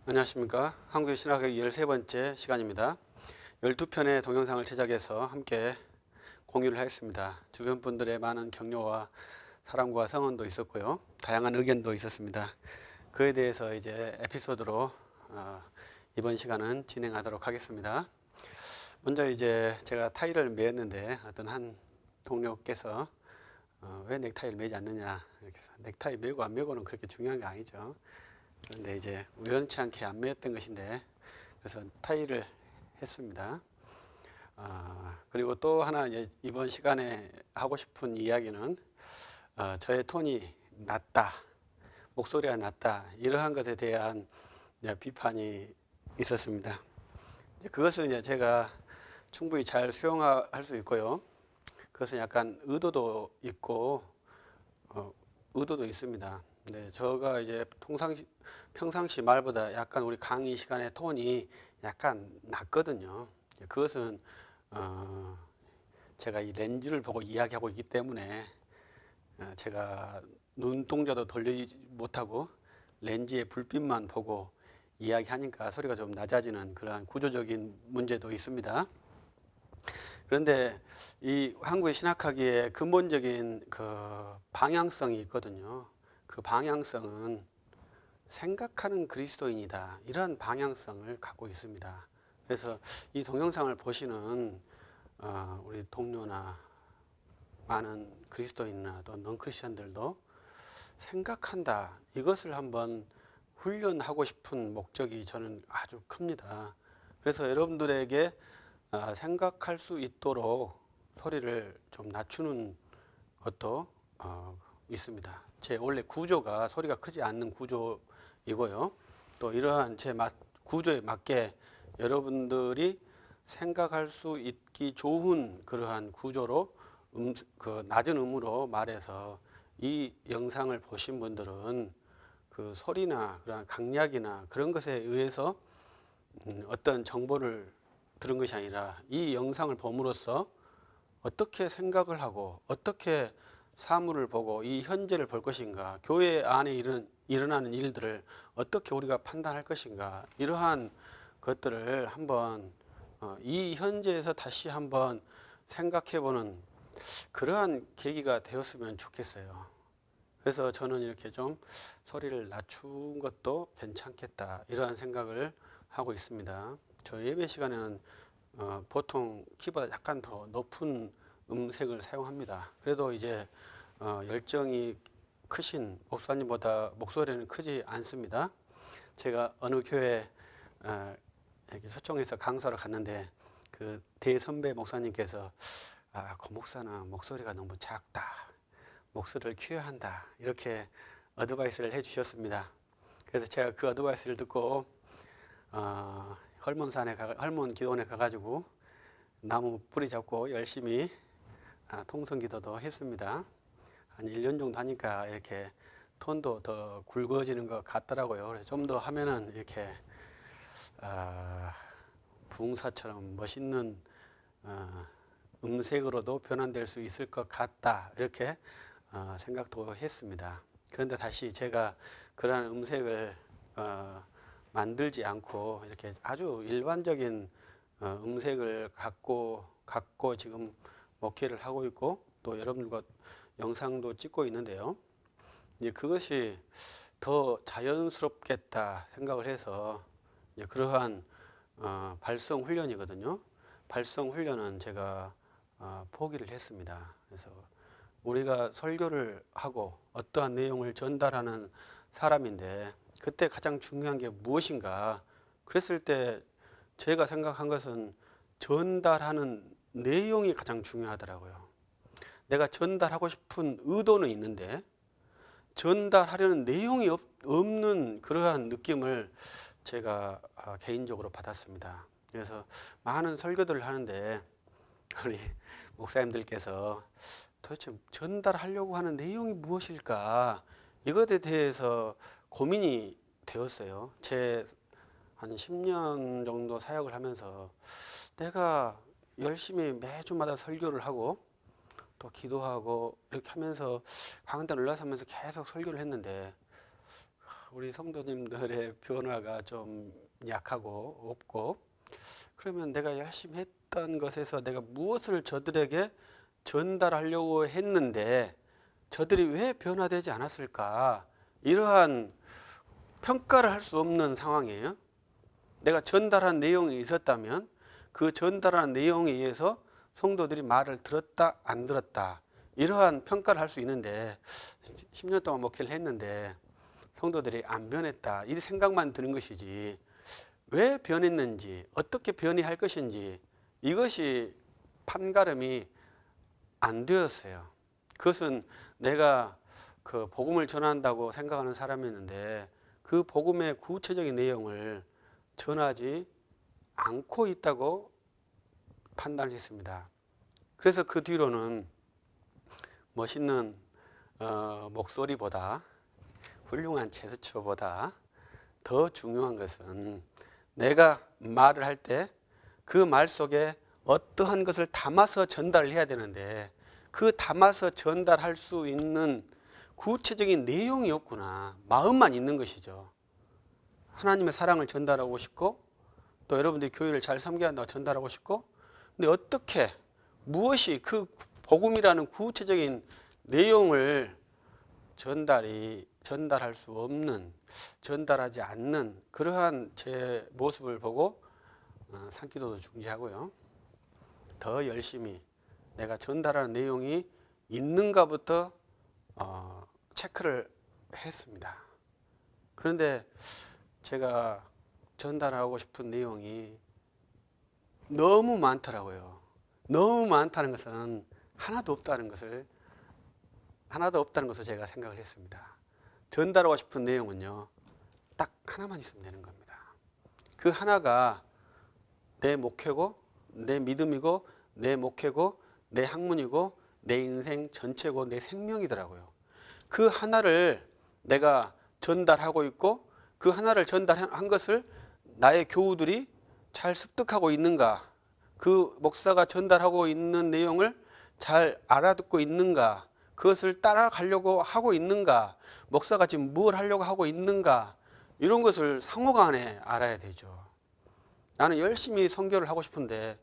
안녕하십니까. 한국의 신학의 13번째 시간입니다. 12편의 동영상을 제작해서 함께 공유를 하였습니다. 주변 분들의 많은 격려와 사랑과 성원도 있었고요. 다양한 의견도 있었습니다. 그에 대해서 이제 에피소드로 이번 시간은 진행하도록 하겠습니다. 먼저 이제 제가 타이를 매었는데 어떤 한 동료께서 왜 넥타이를 매지 않느냐, 이렇게 해서 넥타이 매고 안 매고는 그렇게 중요한 게 아니죠. 그런데 이제 우연치 않게 안 매였던 것인데, 그래서 타이를 했습니다. 그리고 또 하나 이번 시간에 하고 싶은 이야기는 저의 톤이 낮다, 목소리가 낮다, 이러한 것에 대한 비판이 있었습니다. 그것은 이제 제가 충분히 잘 수용할 수 있고요. 그것은 약간 의도도 있고 의도도 있습니다. 네, 제가 이제 평상시 말보다 약간 우리 강의 시간의 톤이 약간 낮거든요. 그것은 제가 이 렌즈를 보고 이야기하고 있기 때문에 제가 눈동자도 돌리지 못하고 렌즈의 불빛만 보고 이야기하니까 소리가 좀 낮아지는 그러한 구조적인 문제도 있습니다. 그런데 이 한국의 신학학의 근본적인 그 방향성이 있거든요. 그 방향성은 생각하는 그리스도인이다, 이런 방향성을 갖고 있습니다. 그래서 이 동영상을 보시는 우리 동료나 많은 그리스도인이나 또 넌크리스천들도 생각한다, 이것을 한번 훈련하고 싶은 목적이 저는 아주 큽니다. 그래서 여러분들에게 생각할 수 있도록 소리를 좀 낮추는 것도 있습니다. 제 원래 구조가 소리가 크지 않는 구조이고요. 또 이러한 제 구조에 맞게 여러분들이 생각할 수 있기 좋은 그러한 구조로 그 낮은 음으로 말해서 이 영상을 보신 분들은 그 소리나 그런 강약이나 그런 것에 의해서 어떤 정보를 들은 것이 아니라 이 영상을 봄으로써 어떻게 생각을 하고 어떻게 사물을 보고 이 현재를 볼 것인가, 교회 안에 일어나는 일들을 어떻게 우리가 판단할 것인가, 이러한 것들을 한번 이 현재에서 다시 한번 생각해보는 그러한 계기가 되었으면 좋겠어요. 그래서 저는 이렇게 좀 소리를 낮춘 것도 괜찮겠다, 이러한 생각을 하고 있습니다. 저 예배 시간에는 보통 키보다 약간 더 높은 음색을 사용합니다. 그래도 이제 열정이 크신 목사님보다 목소리는 크지 않습니다. 제가 어느 교회 이렇게 초청해서 강사로 갔는데 그 대선배 목사님께서 그 목사는 목소리가 너무 작다, 목소리를 키워야 한다, 이렇게 어드바이스를 해주셨습니다. 그래서 제가 그 어드바이스를 듣고 헐몬 기도원에 가가지고 나무 뿌리 잡고 열심히 통성기도도 했습니다. 한 1년 정도 하니까 이렇게 톤도 더 굵어지는 것 같더라고요. 그래서 좀 더 하면은 이렇게 부흥사처럼 멋있는 음색으로도 변환될 수 있을 것 같다, 이렇게 생각도 했습니다. 그런데 다시 제가 그러한 음색을 만들지 않고 이렇게 아주 일반적인 음색을 갖고 지금 목회를 하고 있고 또 여러분들과 영상도 찍고 있는데요. 이제 그것이 더 자연스럽겠다 생각을 해서 이제 그러한 발성 훈련이거든요. 발성 훈련은 제가 포기를 했습니다. 그래서 우리가 설교를 하고 어떠한 내용을 전달하는 사람인데 그때 가장 중요한 게 무엇인가? 그랬을 때 제가 생각한 것은 전달하는 내용이 가장 중요하더라고요. 내가 전달하고 싶은 의도는 있는데 전달하려는 내용이 없는 그러한 느낌을 제가 개인적으로 받았습니다. 그래서 많은 설교들을 하는데 우리 목사님들께서 도대체 전달하려고 하는 내용이 무엇일까, 이것에 대해서 고민이 되었어요. 제 한 10년 정도 사역을 하면서 내가 열심히 매주마다 설교를 하고 또 기도하고 이렇게 하면서 강단 올라서면서 계속 설교를 했는데 우리 성도님들의 변화가 좀 약하고 없고, 그러면 내가 열심히 했던 것에서 내가 무엇을 저들에게 전달하려고 했는데 저들이 왜 변화되지 않았을까? 이러한 평가를 할 수 없는 상황이에요. 내가 전달한 내용이 있었다면 그 전달한 내용에 의해서 성도들이 말을 들었다 안 들었다 이러한 평가를 할 수 있는데 10년 동안 목회를 했는데 성도들이 안 변했다 이 생각만 드는 것이지 왜 변했는지 어떻게 변해할 것인지 이것이 판가름이 안 되었어요. 그것은 내가 그 복음을 전한다고 생각하는 사람이었는데 그 복음의 구체적인 내용을 전하지 않고 있다고 판단을 했습니다. 그래서 그 뒤로는 멋있는 목소리보다 훌륭한 제스처보다 더 중요한 것은 내가 말을 할 때 그 말 속에 어떠한 것을 담아서 전달을 해야 되는데 그 담아서 전달할 수 있는 구체적인 내용이 없구나. 마음만 있는 것이죠. 하나님의 사랑을 전달하고 싶고 또 여러분들이 교회를 잘 섬겨야 한다고 전달하고 싶고 근데 어떻게 무엇이 그 복음이라는 구체적인 내용을 전달할 수 없는 전달하지 않는 그러한 제 모습을 보고 산기도도 중지하고요. 더 열심히 내가 전달하는 내용이 있는가부터 체크를 했습니다. 그런데 제가 전달하고 싶은 내용이 너무 많더라고요. 너무 많다는 것은 하나도 없다는 것을 제가 생각을 했습니다. 전달하고 싶은 내용은요, 딱 하나만 있으면 되는 겁니다. 그 하나가 내 목회고, 내 믿음이고, 내 목회고, 내 학문이고, 내 인생 전체고, 내 생명이더라고요. 그 하나를 내가 전달하고 있고, 그 하나를 전달한 것을 나의 교우들이 잘 습득하고 있는가, 그 목사가 전달하고 있는 내용을 잘 알아듣고 있는가, 그것을 따라가려고 하고 있는가, 목사가 지금 뭘 하려고 하고 있는가, 이런 것을 상호간에 알아야 되죠. 나는 열심히 선교를 하고 싶은데,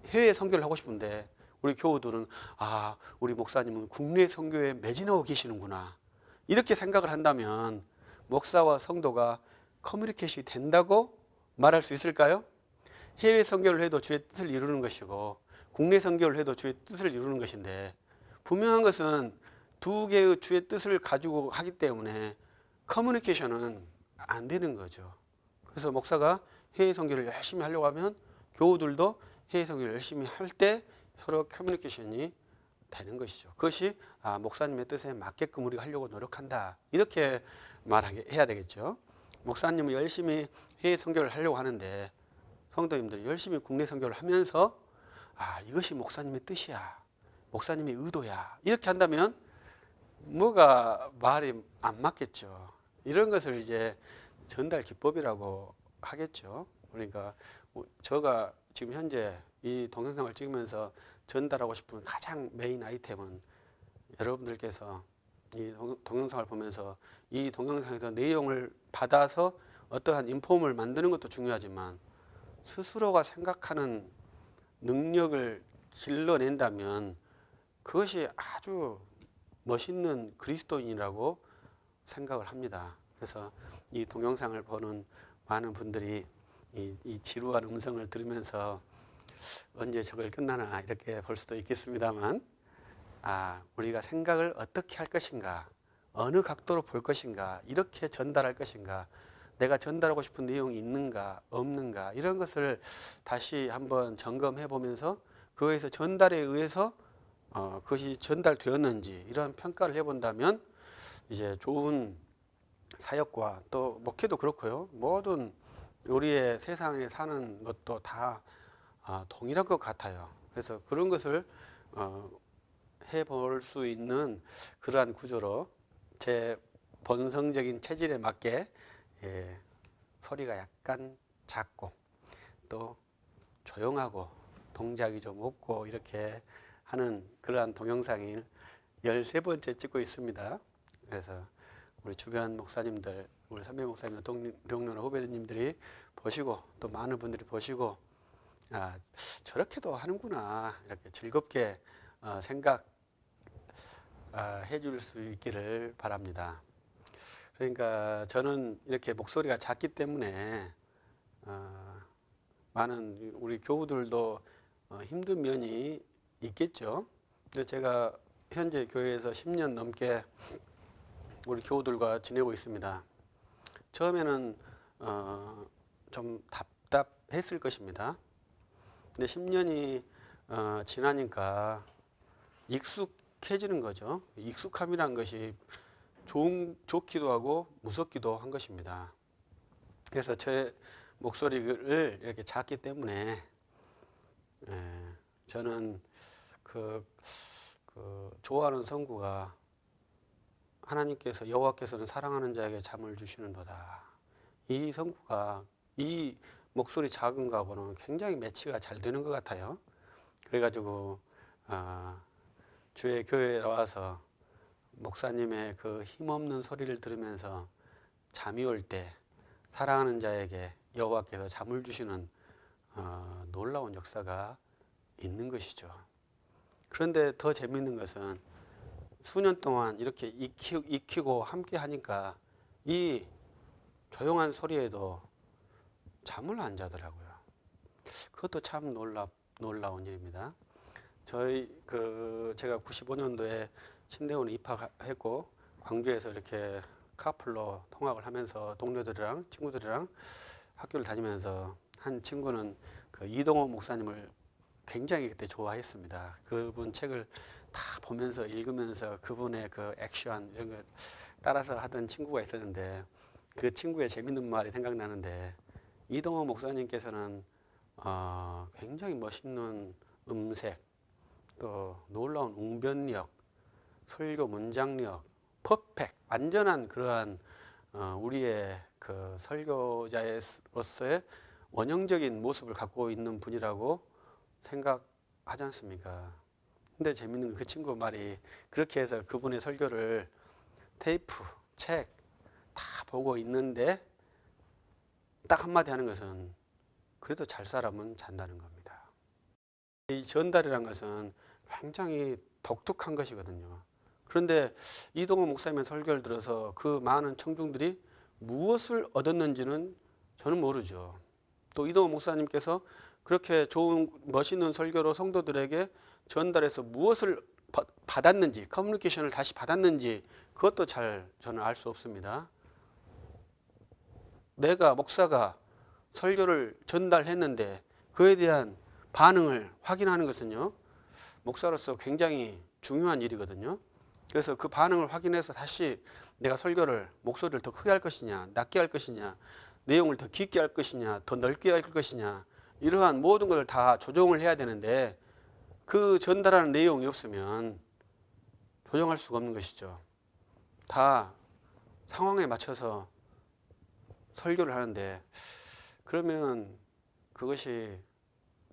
해외 선교를 하고 싶은데 우리 교우들은 우리 목사님은 국내 선교에 매진하고 계시는구나 이렇게 생각을 한다면 목사와 성도가 커뮤니케이션이 된다고 말할 수 있을까요? 해외 선교를 해도 주의 뜻을 이루는 것이고 국내 선교를 해도 주의 뜻을 이루는 것인데 분명한 것은 두 개의 주의 뜻을 가지고 하기 때문에 커뮤니케이션은 안 되는 거죠. 그래서 목사가 해외 선교를 열심히 하려고 하면 교우들도 해외 선교를 열심히 할 때 서로 커뮤니케이션이 되는 것이죠. 그것이 목사님의 뜻에 맞게끔 우리가 하려고 노력한다. 이렇게 말해야 되겠죠. 목사님은 열심히 해외 선교를 하려고 하는데 성도님들이 열심히 국내 선교를 하면서 이것이 목사님의 뜻이야. 목사님의 의도야. 이렇게 한다면 뭐가 말이 안 맞겠죠. 이런 것을 이제 전달 기법이라고 하겠죠. 그러니까 제가 지금 현재 이 동영상을 찍으면서 전달하고 싶은 가장 메인 아이템은 여러분들께서 이 동영상을 보면서 이 동영상에서 내용을 받아서 어떠한 인폼을 만드는 것도 중요하지만 스스로가 생각하는 능력을 길러낸다면 그것이 아주 멋있는 그리스도인이라고 생각을 합니다. 그래서 이 동영상을 보는 많은 분들이 이 지루한 음성을 들으면서 언제 저걸 끝나나 이렇게 볼 수도 있겠습니다만 우리가 생각을 어떻게 할 것인가, 어느 각도로 볼 것인가, 이렇게 전달할 것인가, 내가 전달하고 싶은 내용이 있는가 없는가 이런 것을 다시 한번 점검해 보면서 그거에서 전달에 의해서 그것이 전달되었는지 이런 평가를 해본다면 이제 좋은 사역과 또 목회도 그렇고요. 모든 우리의 세상에 사는 것도 다 동일한 것 같아요. 그래서 그런 것을 해볼 수 있는 그러한 구조로 제 본성적인 체질에 맞게 소리가 약간 작고 또 조용하고 동작이 좀 없고 이렇게 하는 그러한 동영상을 13번째 찍고 있습니다. 그래서 우리 주변 목사님들, 우리 선배 목사님, 동료나 후배님들이 보시고 또 많은 분들이 보시고 아, 저렇게도 하는구나 이렇게 즐겁게 생각 해줄 수 있기를 바랍니다. 그러니까 저는 이렇게 목소리가 작기 때문에 많은 우리 교우들도 힘든 면이 있겠죠. 근데 제가 현재 교회에서 10년 넘게 우리 교우들과 지내고 있습니다. 처음에는 좀 답답했을 것입니다. 근데 10년이 지나니까 익숙해지는 거죠. 익숙함이란 것이 좋기도 하고 무섭기도 한 것입니다. 그래서 제 목소리를 이렇게 작기 때문에 저는 그 좋아하는 성구가 하나님께서 여호와께서는 사랑하는 자에게 잠을 주시는도다. 이 성구가 이 목소리 작은 거하고는 굉장히 매치가 잘 되는 것 같아요. 그래가지고 주의 교회에 와서 목사님의 그 힘없는 소리를 들으면서 잠이 올 때 사랑하는 자에게 여호와께서 잠을 주시는 놀라운 역사가 있는 것이죠. 그런데 더 재미있는 것은 수년 동안 이렇게 익히고 함께 하니까 이 조용한 소리에도 잠을 안 자더라고요. 그것도 참 놀라운 일입니다. 제가 95년도에 신대원에 입학했고 광주에서 이렇게 카풀로 통학을 하면서 동료들이랑 친구들이랑 학교를 다니면서 한 친구는 그 이동호 목사님을 굉장히 그때 좋아했습니다. 그분 책을 다 보면서 읽으면서 그분의 그 액션 이런 거 따라서 하던 친구가 있었는데 그 친구의 재밌는 말이 생각나는데 이동호 목사님께서는 굉장히 멋있는 음색 또 놀라운 웅변력 설교 문장력 퍼펙트 완전한 그러한 우리의 그 설교자로서의 원형적인 모습을 갖고 있는 분이라고 생각하지 않습니까? 근데 재밌는 건 그 친구 말이 그렇게 해서 그분의 설교를 테이프, 책 다 보고 있는데 딱 한마디 하는 것은 그래도 잘 사람은 잔다는 겁니다. 이 전달이라는 것은 굉장히 독특한 것이거든요. 그런데 이동호 목사님의 설교를 들어서 그 많은 청중들이 무엇을 얻었는지는 저는 모르죠. 또 이동호 목사님께서 그렇게 좋은 멋있는 설교로 성도들에게 전달해서 무엇을 받았는지 커뮤니케이션을 다시 받았는지 그것도 잘 저는 알 수 없습니다. 내가 목사가 설교를 전달했는데 그에 대한 반응을 확인하는 것은요 목사로서 굉장히 중요한 일이거든요. 그래서 그 반응을 확인해서 다시 내가 설교를 목소리를 더 크게 할 것이냐 낮게 할 것이냐 내용을 더 깊게 할 것이냐 더 넓게 할 것이냐 이러한 모든 걸 다 조정을 해야 되는데 그 전달하는 내용이 없으면 조정할 수가 없는 것이죠. 다 상황에 맞춰서 설교를 하는데 그러면 그것이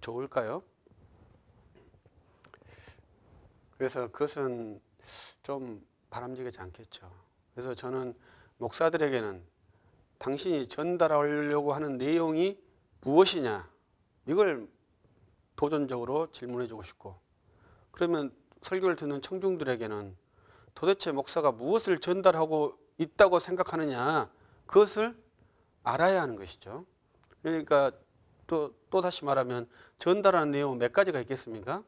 좋을까요? 그래서 그것은 좀 바람직하지 않겠죠. 그래서 저는 목사들에게는 당신이 전달하려고 하는 내용이 무엇이냐 이걸 도전적으로 질문해 주고 싶고 그러면 설교를 듣는 청중들에게는 도대체 목사가 무엇을 전달하고 있다고 생각하느냐 그것을 알아야 하는 것이죠. 그러니까 또 다시 말하면 전달하는 내용은 몇 가지가 있겠습니까?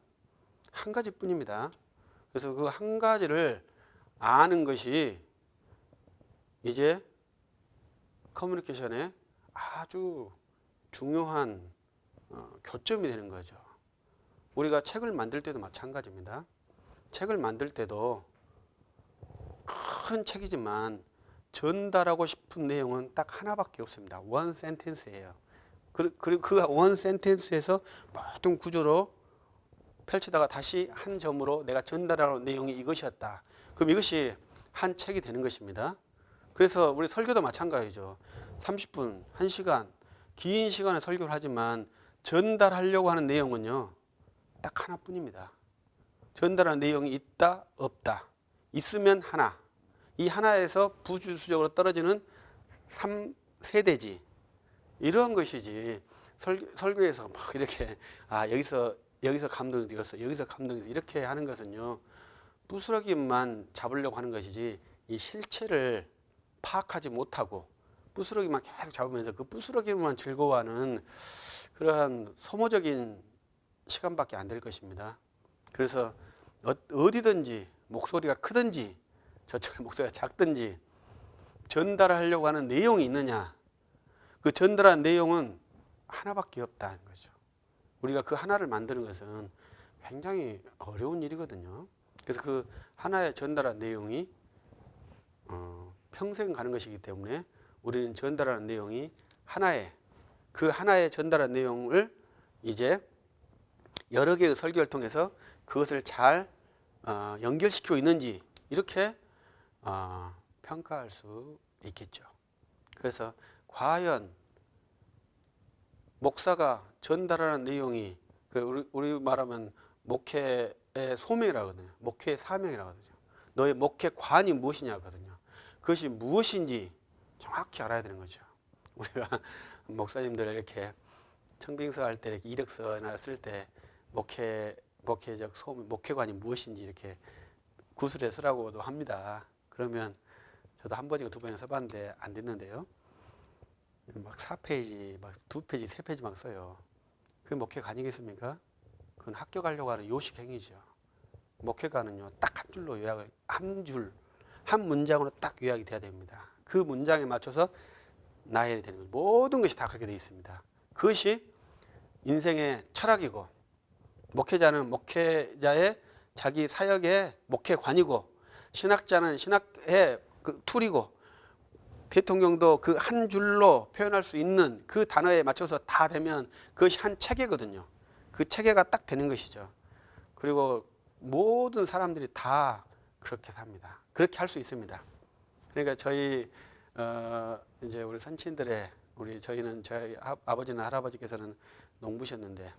한 가지뿐입니다. 그래서 그 한 가지를 아는 것이 이제 커뮤니케이션의 아주 중요한 교점이 되는 거죠. 우리가 책을 만들 때도 마찬가지입니다. 책을 만들 때도 큰 책이지만 전달하고 싶은 내용은 딱 하나밖에 없습니다. 원 센텐스예요. 그리고 그 원 센텐스에서 모든 구조로 펼치다가 다시 한 점으로 내가 전달하는 내용이 이것이었다. 그럼 이것이 한 책이 되는 것입니다. 그래서 우리 설교도 마찬가지죠. 30분, 1시간, 긴 시간에 설교를 하지만 전달하려고 하는 내용은요. 딱 하나뿐입니다. 전달하는 내용이 있다, 없다. 있으면 하나, 이 하나에서 부주수적으로 떨어지는 3세대지. 이런 것이지. 설교에서 막 이렇게 여기서 감동이 되었어. 여기서 감동이 되었어. 이렇게 하는 것은요. 부스러기만 잡으려고 하는 것이지 이 실체를 파악하지 못하고 부스러기만 계속 잡으면서 그 부스러기만 즐거워하는 그러한 소모적인 시간밖에 안 될 것입니다. 그래서 어디든지 목소리가 크든지 저처럼 목소리가 작든지 전달하려고 하는 내용이 있느냐, 그 전달한 내용은 하나밖에 없다는 거죠. 우리가 그 하나를 만드는 것은 굉장히 어려운 일이거든요. 그래서 그 하나의 전달한 내용이 평생 가는 것이기 때문에 우리는 전달하는 내용이 그 하나의 전달한 내용을 이제 여러 개의 설교를 통해서 그것을 잘 연결시키고 있는지 이렇게 평가할 수 있겠죠. 그래서 과연 목사가 전달하는 내용이 우리 말하면 목회의 소명이라거든요. 목회의 사명이라거든요. 너의 목회관이 무엇이냐거든요. 그것이 무엇인지 정확히 알아야 되는 거죠. 우리가 목사님들 이렇게 청빙서 할 때 이렇게 이력서나 쓸 때 목회적 소명, 목회관이 무엇인지 이렇게 구술해 쓰라고도 합니다. 그러면 저도 한 번이고 두 번이나 써봤는데 안 됐는데요. 막 4페이지, 막 2페이지, 3페이지 막 써요. 그게 목회관이겠습니까? 그건 합격하려고 하는 요식행위죠. 목회관은요, 딱 한 줄로 요약을, 한 문장으로 딱 요약이 돼야 됩니다. 그 문장에 맞춰서 나열이 되는 거예요. 모든 것이 다 그렇게 되어 있습니다. 그것이 인생의 철학이고, 목회자는 목회자의 자기 사역의 목회관이고, 신학자는 신학의 그 툴이고, 대통령도 그 한 줄로 표현할 수 있는 그 단어에 맞춰서 다 되면 그것이 한 체계거든요. 그 체계가 딱 되는 것이죠. 그리고 모든 사람들이 다 그렇게 삽니다. 그렇게 할 수 있습니다. 그러니까 저희 이제 우리 선친들의 저희는 저희 아버지나 할아버지께서는 농부셨는데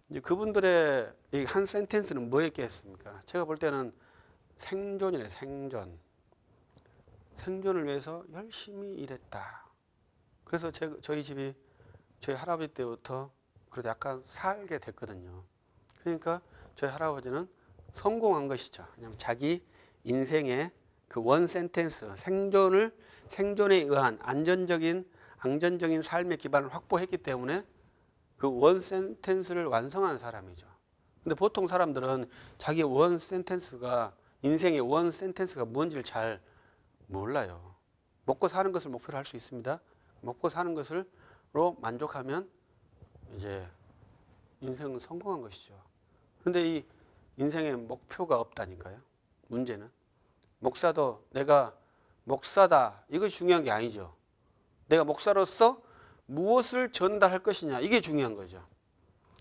이제 그분들의 이 한 센텐스는 뭐였겠습니까? 제가 볼 때는 생존이래. 생존을 위해서 열심히 일했다. 그래서 저희 집이 저희 할아버지 때부터 그래도 약간 살게 됐거든요. 그러니까 저희 할아버지는 성공한 것이죠. 왜냐하면 자기 인생의 그 원 센텐스, 생존에 의한 안전적인 삶의 기반을 확보했기 때문에 그 원 센텐스를 완성한 사람이죠. 근데 보통 사람들은 자기 원 센텐스가, 인생의 원 센텐스가 뭔지를 잘 몰라요. 먹고 사는 것을 목표로 할 수 있습니다. 먹고 사는 것으로 만족하면 이제 인생은 성공한 것이죠. 그런데 이 인생에 목표가 없다니까요. 문제는 목사도 내가 목사다, 이것이 중요한 게 아니죠. 내가 목사로서 무엇을 전달할 것이냐, 이게 중요한 거죠.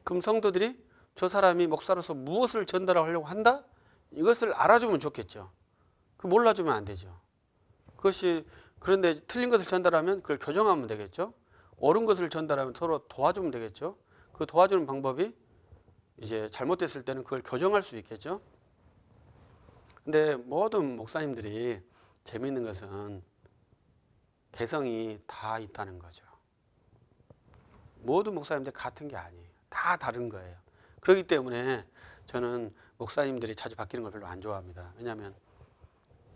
그럼 성도들이 저 사람이 목사로서 무엇을 전달하려고 한다? 이것을 알아주면 좋겠죠. 그 몰라주면 안 되죠. 그런데 틀린 것을 전달하면 그걸 교정하면 되겠죠. 옳은 것을 전달하면 서로 도와주면 되겠죠. 그 도와주는 방법이 이제 잘못됐을 때는 그걸 교정할 수 있겠죠. 근데 모든 목사님들이 재미있는 것은 개성이 다 있다는 거죠. 모든 목사님들 같은 게 아니에요. 다 다른 거예요. 그렇기 때문에 저는 목사님들이 자주 바뀌는 걸 별로 안 좋아합니다. 왜냐하면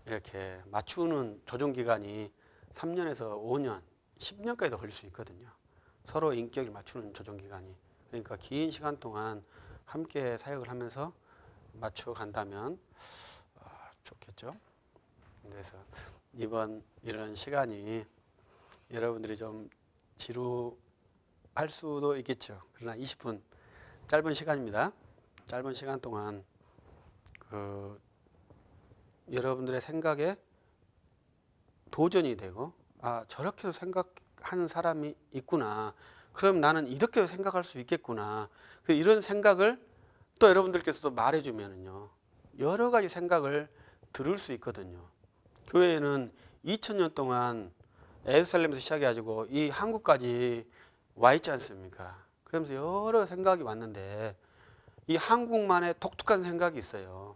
이렇게 맞추는 조정기간이 3년에서 5년, 10년까지도 걸릴 수 있거든요. 서로 인격을 맞추는 조정기간이. 그러니까 긴 시간 동안 함께 사역을 하면서 맞춰간다면 좋겠죠. 그래서 이번 이런 시간이 여러분들이 좀 지루할 수도 있겠죠. 그러나 20분 짧은 시간입니다. 짧은 시간 동안 여러분들의 생각에 도전이 되고, 저렇게도 생각하는 사람이 있구나. 그럼 나는 이렇게 생각할 수 있겠구나. 이런 생각을 또 여러분들께서도 말해주면요, 여러 가지 생각을 들을 수 있거든요. 교회에는 2000년 동안 예루살렘에서 시작해가지고 이 한국까지 와 있지 않습니까? 그러면서 여러 생각이 왔는데 이 한국만의 독특한 생각이 있어요.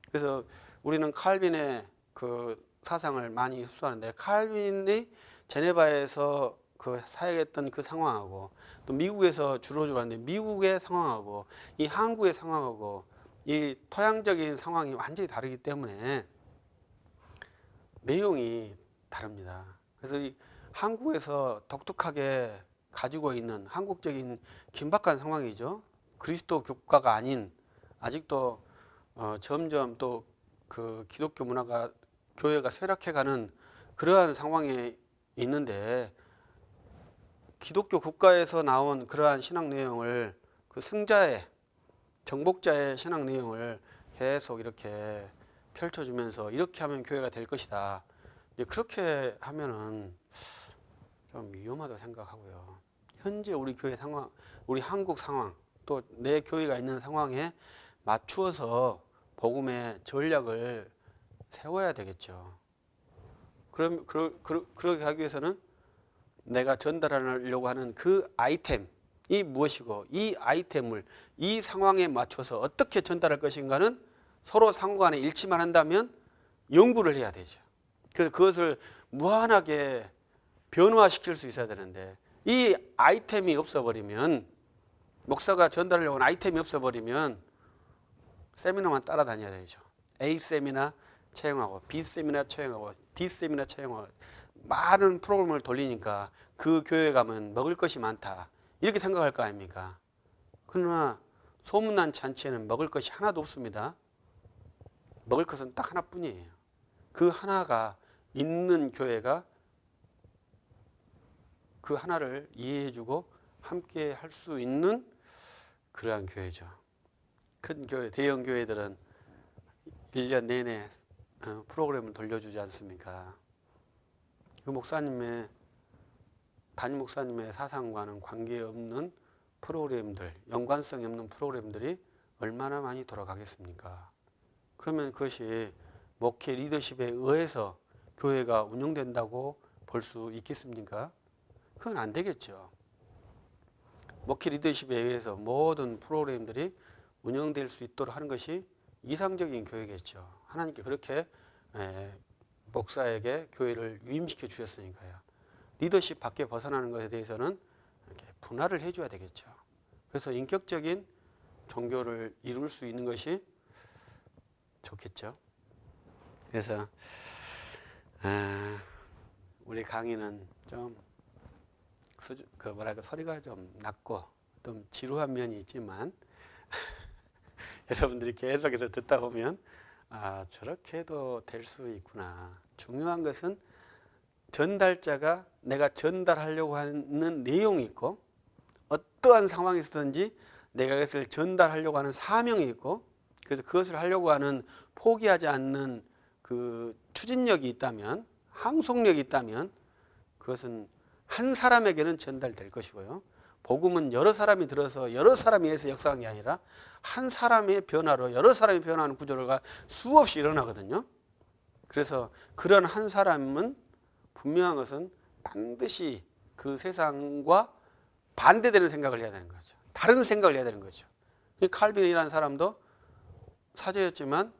그래서 우리는 칼빈의 그 사상을 많이 흡수하는데 칼빈이 제네바에서 그 사역했던 그 상황하고 또 미국에서 주로 왔는데 미국의 상황하고 이 한국의 상황하고 이 토양적인 상황이 완전히 다르기 때문에 내용이 다릅니다. 그래서 이 한국에서 독특하게 가지고 있는 한국적인 긴박한 상황이죠. 그리스도 교과가 아닌 아직도 점점 또 그 기독교 문화가 교회가 쇠락해가는 그러한 상황에 있는데 기독교 국가에서 나온 그러한 신앙 내용을 그 승자의 정복자의 신앙 내용을 계속 이렇게 펼쳐주면서 이렇게 하면 교회가 될 것이다. 그렇게 하면은 좀 위험하다고 생각하고요. 현재 우리 교회 상황, 우리 한국 상황, 또 내 교회가 있는 상황에 맞추어서 복음의 전략을 세워야 되겠죠. 그렇게 하기 위해서는 내가 전달하려고 하는 그 아이템이 무엇이고 이 아이템을 이 상황에 맞춰서 어떻게 전달할 것인가는 서로 상관에 일치만 한다면 연구를 해야 되죠. 그래서 그것을 무한하게 변화시킬 수 있어야 되는데 이 아이템이 없어버리면 목사가 전달하려고 하는 아이템이 없어버리면 세미나만 따라다녀야 되죠. A 세미나 채용하고 B 세미나 채용하고 D 세미나 채용하고 많은 프로그램을 돌리니까 그 교회 가면 먹을 것이 많다 이렇게 생각할 거 아닙니까? 그러나 소문난 잔치에는 먹을 것이 하나도 없습니다. 먹을 것은 딱 하나뿐이에요. 그 하나가 있는 교회가 그 하나를 이해해주고 함께 할 수 있는 그러한 교회죠. 큰 교회, 대형 교회들은 1년 내내 프로그램을 돌려주지 않습니까? 그 목사님의 담임 목사님의 사상과는 관계없는 프로그램들, 연관성이 없는 프로그램들이 얼마나 많이 돌아가겠습니까? 그러면 그것이 목회 리더십에 의해서 교회가 운영된다고 볼 수 있겠습니까? 그건 안 되겠죠. 목회 리더십에 의해서 모든 프로그램들이 운영될 수 있도록 하는 것이 이상적인 교회겠죠. 하나님께 그렇게 목사에게 교회를 위임시켜 주셨으니까요. 리더십 밖에 벗어나는 것에 대해서는 이렇게 분할을 해줘야 되겠죠. 그래서 인격적인 종교를 이룰 수 있는 것이 좋겠죠. 그래서 우리 강의는 좀 소리가 좀 낮고 좀 지루한 면이 있지만 여러분들이 계속해서 듣다 보면 저렇게 해도 될 수 있구나. 중요한 것은 전달자가 내가 전달하려고 하는 내용이 있고 어떠한 상황에서든지 내가 그것을 전달하려고 하는 사명이 있고 그래서 그것을 하려고 하는 포기하지 않는 그 추진력이 있다면 항속력이 있다면 그것은 한 사람에게는 전달될 것이고요. 복음은 여러 사람이 들어서 여러 사람에 의해서 역사한 게 아니라 한 사람의 변화로 여러 사람이 변화하는 구조가 수없이 일어나거든요. 그래서 그런 한 사람은 분명한 것은 반드시 그 세상과 반대되는 생각을 해야 되는 거죠. 다른 생각을 해야 되는 거죠. 칼빈이라는 사람도 사제였지만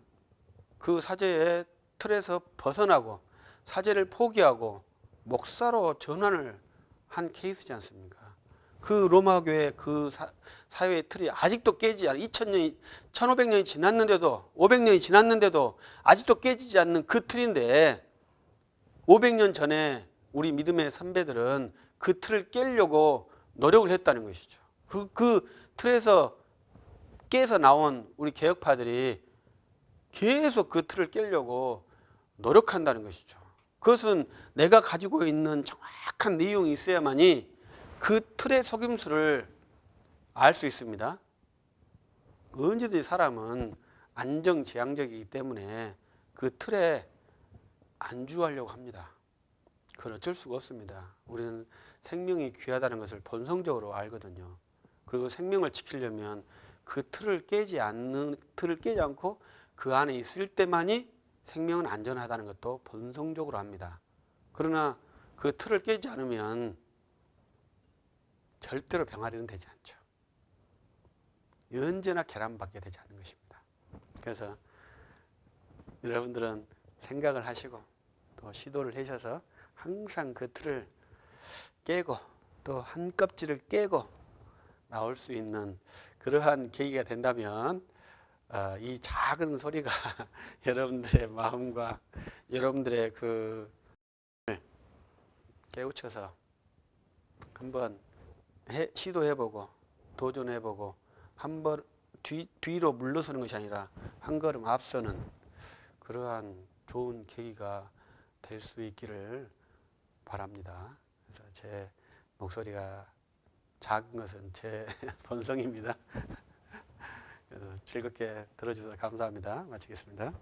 그 사제의 틀에서 벗어나고 사제를 포기하고 목사로 전환을 한 케이스지 않습니까? 그 로마 교회 그 사회의 틀이 아직도 깨지지 않은 2000년이 1500년이 지났는데도 500년이 지났는데도 아직도 깨지지 않는 그 틀인데 500년 전에 우리 믿음의 선배들은 그 틀을 깨려고 노력을 했다는 것이죠. 그 틀에서 깨서 나온 우리 개혁파들이 계속 그 틀을 깨려고 노력한다는 것이죠. 그것은 내가 가지고 있는 정확한 내용이 있어야만이 그 틀의 속임수를 알 수 있습니다. 언제든지 사람은 안정지향적이기 때문에 그 틀에 안주하려고 합니다. 그건 어쩔 수가 없습니다. 우리는 생명이 귀하다는 것을 본성적으로 알거든요. 그리고 생명을 지키려면 그 틀을 깨지 않고 그 안에 있을 때만이 생명은 안전하다는 것도 본성적으로 압니다. 그러나 그 틀을 깨지 않으면 절대로 병아리는 되지 않죠. 언제나 계란밖에 되지 않는 것입니다. 그래서 여러분들은 생각을 하시고 또 시도를 하셔서 항상 그 틀을 깨고 또 한 껍질을 깨고 나올 수 있는 그러한 계기가 된다면 이 작은 소리가 여러분들의 마음과 여러분들의 그 깨우쳐서 한번 시도해보고 도전해보고 한 번 뒤로 물러서는 것이 아니라 한 걸음 앞서는 그러한 좋은 계기가 될 수 있기를 바랍니다. 그래서 제 목소리가 작은 것은 제 본성입니다. 그래서 즐겁게 들어주셔서 감사합니다. 마치겠습니다.